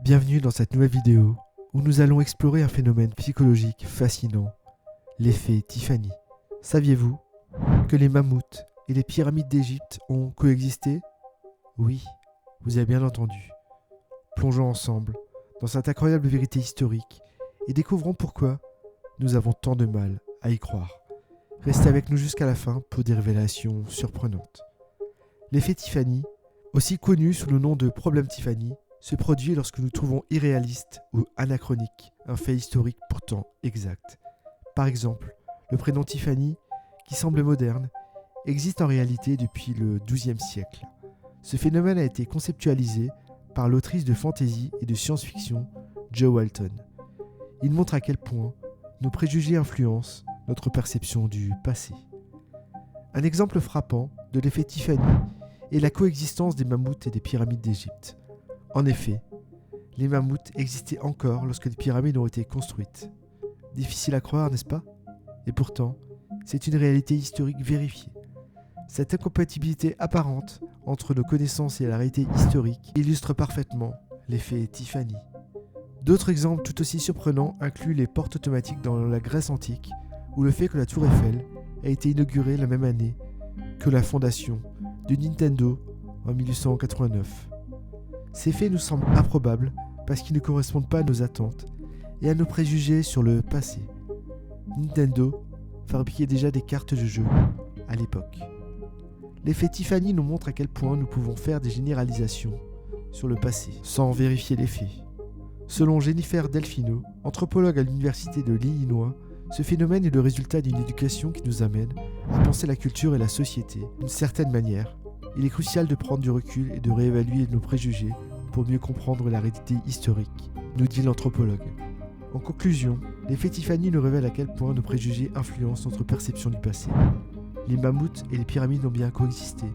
Bienvenue dans cette nouvelle vidéo où nous allons explorer un phénomène psychologique fascinant, l'effet Tiffany. Saviez-vous que les mammouths et les pyramides d'Égypte ont coexisté? Oui, vous avez bien entendu. Plongeons ensemble dans cette incroyable vérité historique et découvrons pourquoi nous avons tant de mal à y croire. Restez avec nous jusqu'à la fin pour des révélations surprenantes. L'effet Tiffany, aussi connu sous le nom de problème Tiffany, se produit lorsque nous trouvons irréaliste ou anachronique un fait historique pourtant exact. Par exemple, le prénom Tiffany, qui semble moderne, existe en réalité depuis le XIIe siècle. Ce phénomène a été conceptualisé par l'autrice de fantasy et de science-fiction Jo Walton. Il montre à quel point nos préjugés influencent notre perception du passé. Un exemple frappant de l'effet Tiffany est la coexistence des mammouths et des pyramides d'Égypte. En effet, les mammouths existaient encore lorsque les pyramides ont été construites. Difficile à croire, n'est-ce pas? Et pourtant, c'est une réalité historique vérifiée. Cette incompatibilité apparente entre nos connaissances et la réalité historique illustre parfaitement l'effet Tiffany. D'autres exemples tout aussi surprenants incluent les portes automatiques dans la Grèce antique ou le fait que la tour Eiffel a été inaugurée la même année que la fondation de Nintendo en 1889. Ces faits nous semblent improbables parce qu'ils ne correspondent pas à nos attentes et à nos préjugés sur le passé. Nintendo fabriquait déjà des cartes de jeu à l'époque. L'effet Tiffany nous montre à quel point nous pouvons faire des généralisations sur le passé sans vérifier les faits. Selon Jennifer Delfino, anthropologue à l'université de l'Illinois, ce phénomène est le résultat d'une éducation qui nous amène à penser la culture et la société d'une certaine manière. Il est crucial de prendre du recul et de réévaluer nos préjugés pour mieux comprendre la réalité historique, nous dit l'anthropologue. En conclusion, l'effet Tiffany nous révèle à quel point nos préjugés influencent notre perception du passé. Les mammouths et les pyramides ont bien coexisté.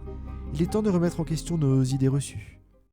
Il est temps de remettre en question nos idées reçues.